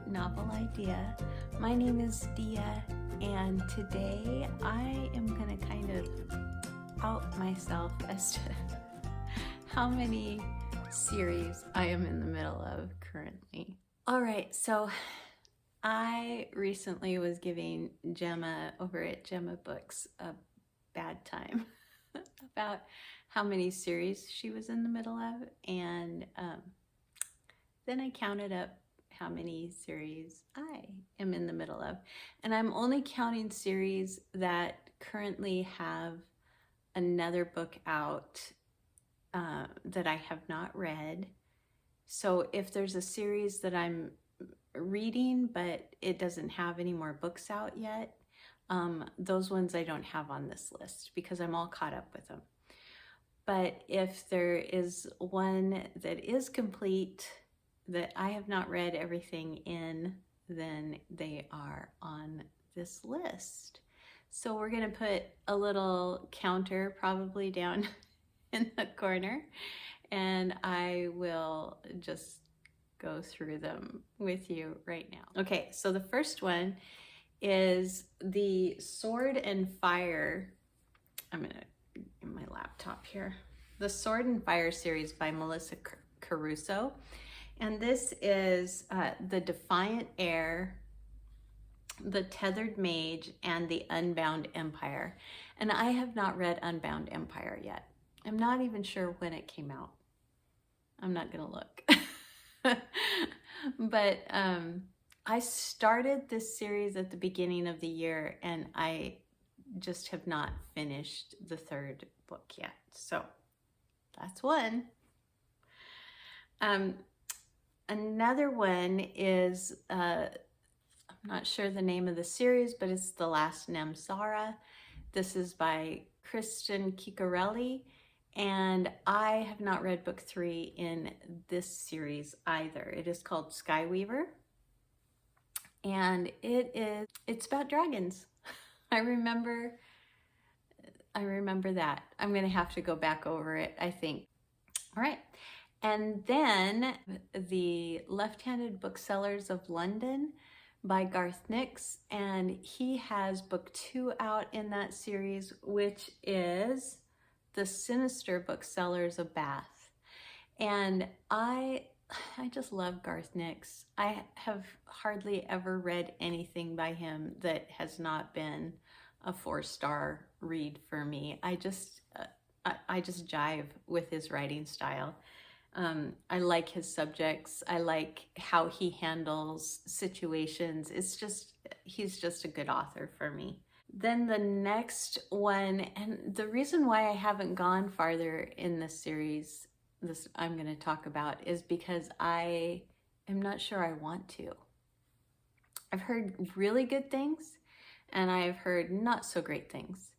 Novel Idea. My name is Deea, and today I am going to kind of out myself as to how many series I am in the middle of currently. All right, so I recently was giving Gemma over at Gemma Books a bad time about how many series she was in the middle of, and then I counted up how many series I am in the middle of. And I'm only counting series that currently have another book out that I have not read. So if there's a series that I'm reading, but it doesn't have any more books out yet, those ones I don't have on this list because I'm all caught up with them. But if there is one that is complete that I have not read everything in, then they are on this list. So we're going to put a little counter probably down in the corner, and I will just go through them with you right now. Okay, so the first one is the Sword and Fire. I'm going to get my laptop here. The Sword and Fire series by Marissa Carsuso. And this is the Defiant Heir, the Tethered Mage, and the Unbound Empire. And I have not read Unbound Empire yet. I'm not even sure when it came out. I'm not gonna look. But I started this series at the beginning of the year, and I just have not finished the third book yet. So that's one. Another one is, I'm not sure the name of the series, but it's The Last Namsara. This is by Kristen Ciccarelli, and I have not read book 3 in this series either. It is called Skyweaver, and it's about dragons. I remember that. I'm gonna have to go back over it, I think. All right. And then the Left-Handed Booksellers of London by Garth, and he has book 2 out in that series, which is the Sinister Booksellers of Bath. And I just love Garth. I have hardly ever read anything by him that has not been a 4-star read for me. I just jive with his writing style. I like his subjects. I like how he handles situations. He's just a good author for me. Then the next one, and the reason why I haven't gone farther in this series, this I'm going to talk about, is because I am not sure I want to. I've heard really good things, and I've heard not so great things.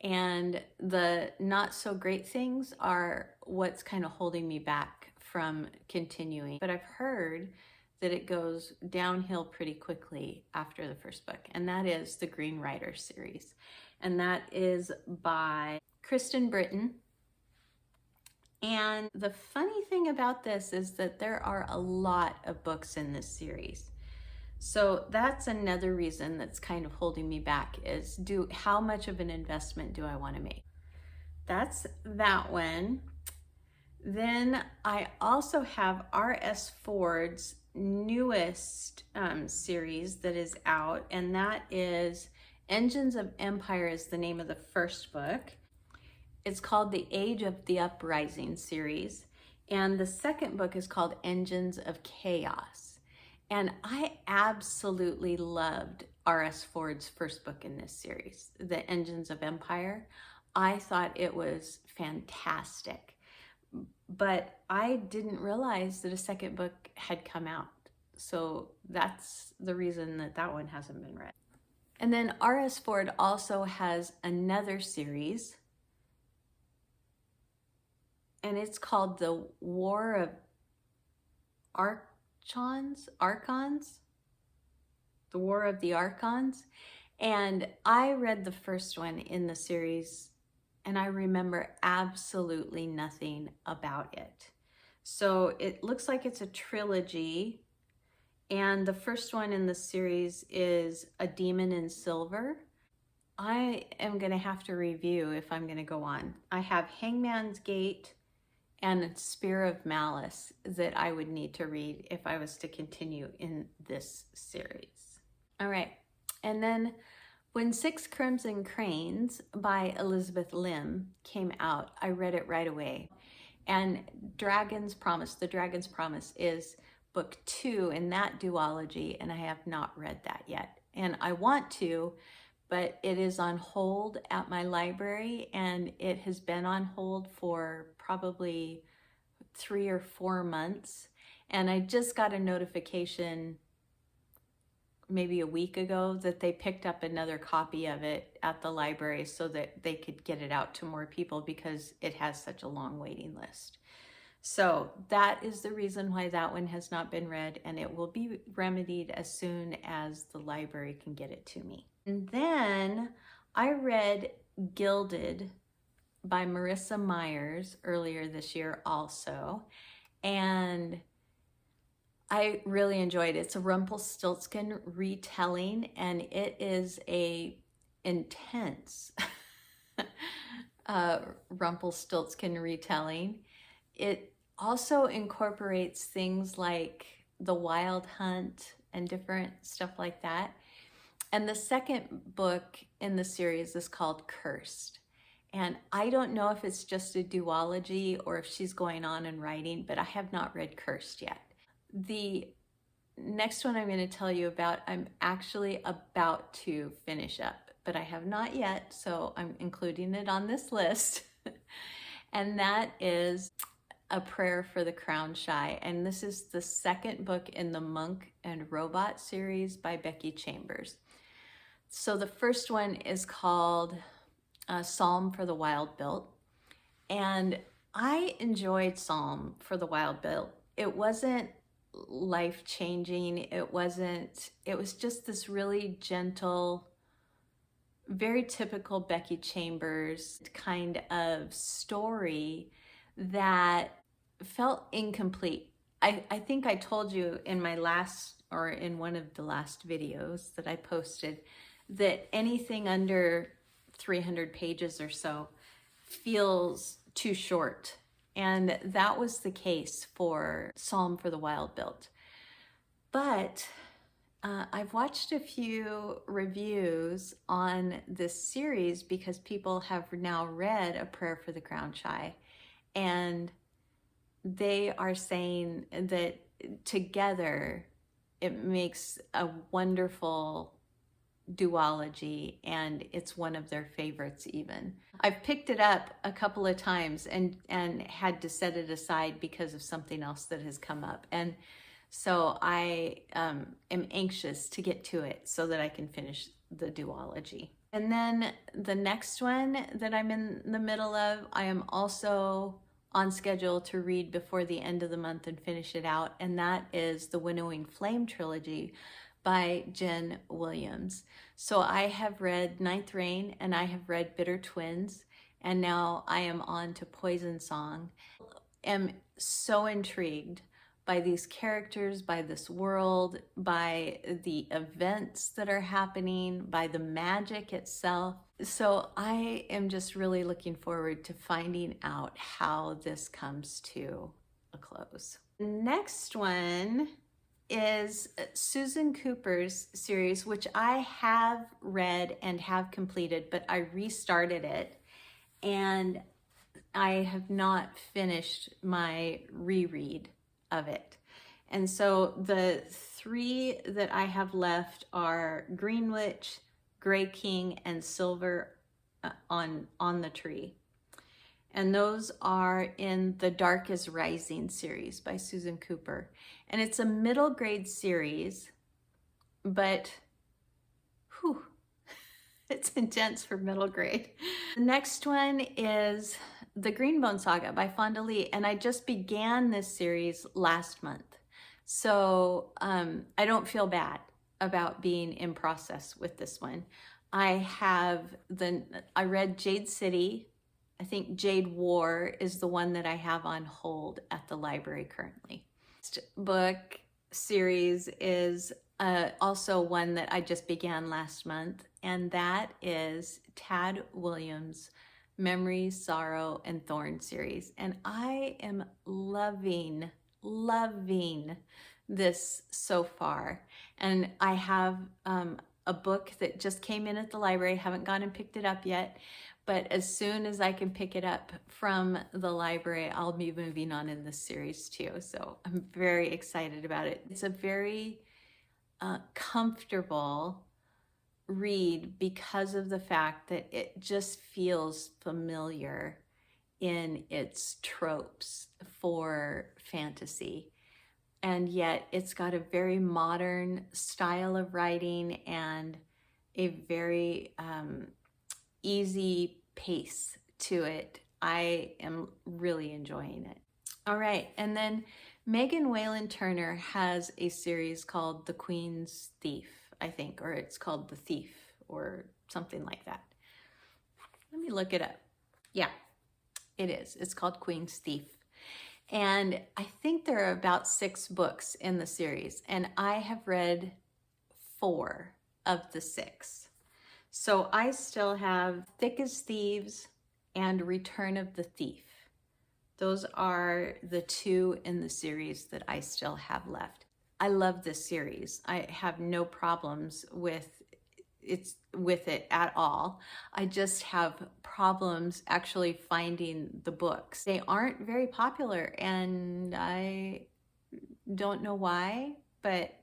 And the not so great things are what's kind of holding me back from continuing. But I've heard that it goes downhill pretty quickly after the first book, and that is the Green Rider series. And that is by Kristen Britton. And the funny thing about this is that there are a lot of books in this series. So that's another reason that's kind of holding me back, is how much of an investment do I want to make? That's that one. Then I also have R.S. Ford's newest series that is out, and that is Engines of Empire is the name of the first book. It's called The Age of the Uprising series, and the second book is called Engines of Chaos. And I absolutely loved R.S. Ford's first book in this series, The Engines of Empire. I thought it was fantastic, but I didn't realize that a second book had come out. So that's the reason that one hasn't been read. And then R.S. Ford also has another series, and it's called The War of Achrons, The War of the Achrons. And I read the first one in the series, and I remember absolutely nothing about it. So it looks like it's a trilogy, And the first one in the series is A Demon in Silver. I am going to have to review if I'm going to go on. I have Hangman's Gate and Spear of Malice that I would need to read if I was to continue in this series. All right, and then when Six Crimson Cranes by Elizabeth Lim came out, I read it right away. And Dragon's Promise, The Dragon's Promise is book 2 in that duology, and I have not read that yet. And I want to, but it is on hold at my library, and it has been on hold for probably 3 or 4 months. And I just got a notification maybe a week ago that they picked up another copy of it at the library so that they could get it out to more people because it has such a long waiting list. So that is the reason why that one has not been read, and it will be remedied as soon as the library can get it to me. And then I read Gilded by Marissa Myers earlier this year also, and I really enjoyed it. It's a Rumpelstiltskin retelling, and it is a intense Rumpelstiltskin retelling. It also incorporates things like the Wild Hunt and different stuff like that. And the second book in the series is called Cursed. And I don't know if it's just a duology or if she's going on and writing, but I have not read Cursed yet. The next one I'm going to tell you about, I'm actually about to finish up, but I have not yet, so I'm including it on this list. And that is A Prayer for the Crown Shy. And this is the second book in the Monk and Robot series by Becky Chambers. So the first one is called Psalm for the Wild Built. And I enjoyed Psalm for the Wild Built. It wasn't life-changing. It was just this really gentle, very typical Becky Chambers kind of story that felt incomplete. I think I told you in my last, or in one of the last videos that I posted, that anything under 300 pages or so feels too short. And that was the case for Psalm for the Wild Built. But I've watched a few reviews on this series because people have now read A Prayer for the Crown Shy, and they are saying that together it makes a wonderful duology, and it's one of their favorites even. I've picked it up a couple of times and had to set it aside because of something else that has come up. And so I am anxious to get to it so that I can finish the duology. And then the next one that I'm in the middle of, I am also on schedule to read before the end of the month and finish it out. And that is the Winnowing Flame Trilogy by Jen Williams. So I have read Ninth Rain and I have read Bitter Twins, and now I am on to Poison Song. I'm so intrigued by these characters, by this world, by the events that are happening, by the magic itself. So I am just really looking forward to finding out how this comes to a close. The next one is Susan Cooper's series, which I have read and have completed, but I restarted it and I have not finished my reread of it. And so the 3 that I have left are Green Witch, Gray King, and Silver on the Tree. And those are in the Dark is Rising series by Susan Cooper. And it's a middle grade series, but whew, it's intense for middle grade. The next one is the Greenbone Saga by Fonda Lee. And I just began this series last month. So I don't feel bad about being in process with this one. I read Jade City. I think Jade War is the one that I have on hold at the library currently. Next book series is also one that I just began last month, and that is Tad Williams' Memory, Sorrow, and Thorn series. And I am loving this so far. And I have a book that just came in at the library, haven't gone and picked it up yet, but as soon as I can pick it up from the library, I'll be moving on in this series too. So I'm very excited about it. It's a very comfortable read because of the fact that it just feels familiar in its tropes for fantasy. And yet it's got a very modern style of writing and a very easy pace to it. I am really enjoying it. All right, and then Megan Whalen Turner has a series called The Queen's Thief, I think, or it's called The Thief or something like that. Let me look it up. Yeah, it is. It's called Queen's Thief. And I think there are about 6 books in the series, and I have read 4 of the 6. So I still have Thick as Thieves and Return of the Thief. Those are the 2 in the series that I still have left. I love this series. I have no problems with it at all. I just have problems actually finding the books. They aren't very popular, and I don't know why, but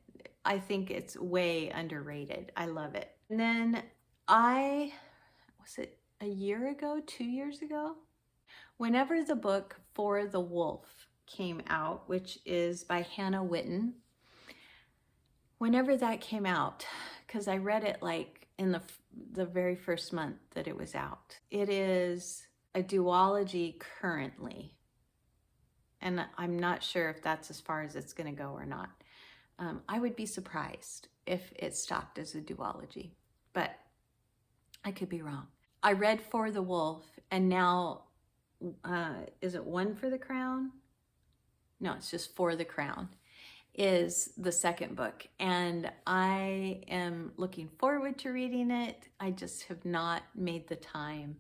I think it's way underrated. I love it. And then was it a year ago, 2 years ago? Whenever the book For the Wolf came out, which is by Hannah Witten, whenever that came out, because I read it like in the very first month that it was out. It is a duology currently, and I'm not sure if that's as far as it's going to go or not. I would be surprised if it stopped as a duology, but I could be wrong. I read For the Wolf, and now is it One for the Crown? No, it's just For the Crown is the second book, and I am looking forward to reading it. I just have not made the time.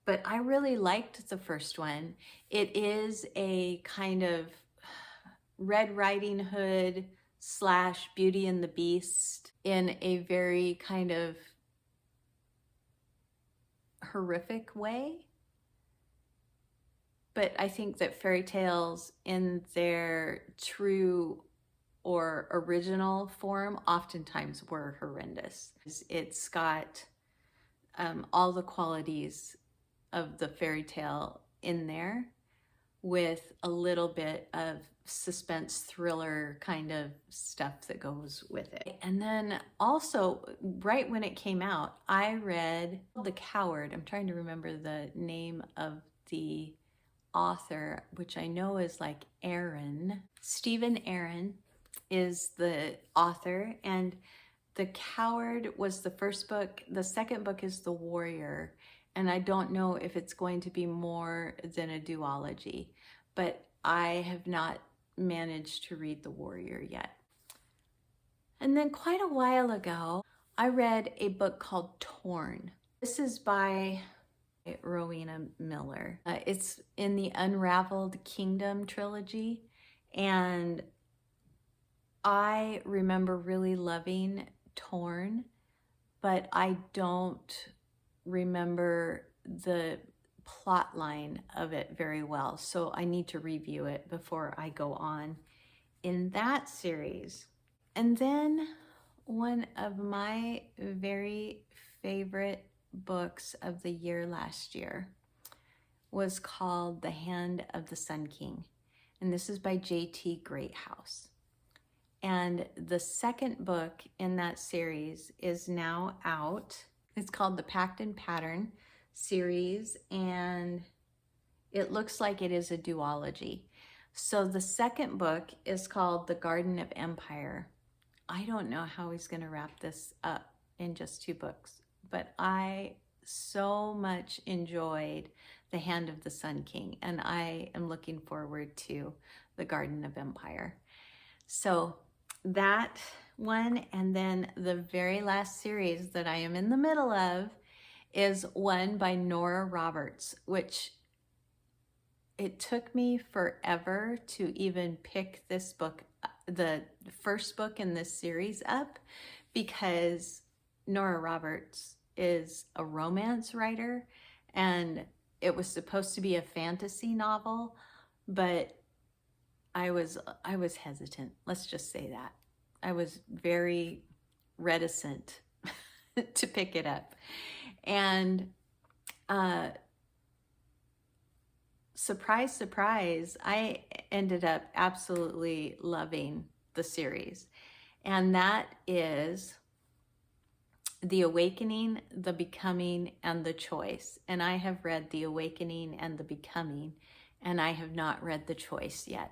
But I really liked the first one. It is a kind of Red Riding Hood / Beauty and the Beast in a very kind of horrific way. But I think that fairy tales in their true or original form oftentimes were horrendous. It's got all the qualities of the fairy tale in there with a little bit of suspense thriller kind of stuff that goes with it. And then also, right when it came out, I read The Coward. I'm trying to remember the name of the author, which I know is like Aaron. Stephen Aaron is the author, and The Coward was the first book. The second book is The Warrior, and I don't know if it's going to be more than a duology, but I have not managed to read The Warrior yet. And then quite a while ago, I read a book called Torn. This is by Rowena Miller. It's in the Unraveled Kingdom trilogy, and I remember really loving Torn, but I don't remember the plot line of it very well, so I need to review it before I go on in that series. And then one of my very favorite books of the year last year was called The Hand of the Sun King, and this is by J.T. Greathouse. And the second book in that series is now out. It's called the Pact and Pattern series, and it looks like it is a duology. So the second book is called The Garden of Empire. I don't know how he's going to wrap this up in just 2 books, but I so much enjoyed The Hand of the Sun King, and I am looking forward to The Garden of Empire. So that one, and then the very last series that I am in the middle of is one by Nora Roberts, which it took me forever to even pick this book, the first book in this series, up, because Nora Roberts is a romance writer, and it was supposed to be a fantasy novel, but I was hesitant. Let's just say that. I was very reticent to pick it up. And surprise, surprise, I ended up absolutely loving the series. And that is The Awakening, The Becoming, and The Choice. And I have read The Awakening and The Becoming, and I have not read The Choice yet.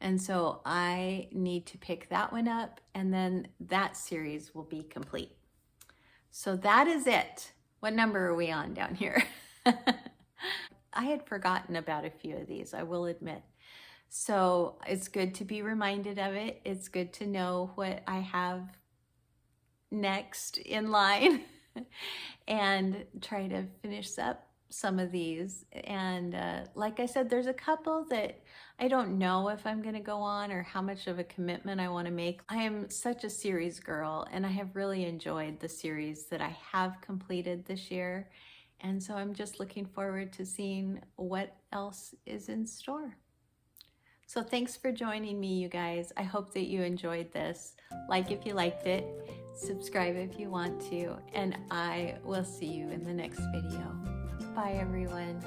And so I need to pick that one up, and then that series will be complete. So that is it. What number are we on down here? I had forgotten about a few of these, I will admit. So it's good to be reminded of it. It's good to know what I have next in line and try to finish up some of these. And like I said, there's a couple that I don't know if I'm going to go on or how much of a commitment I want to make. I am such a series girl, and I have really enjoyed the series that I have completed this year. And so I'm just looking forward to seeing what else is in store. So thanks for joining me, you guys. I hope that you enjoyed this. Like if you liked it, subscribe if you want to, and I will see you in the next video. Bye, everyone.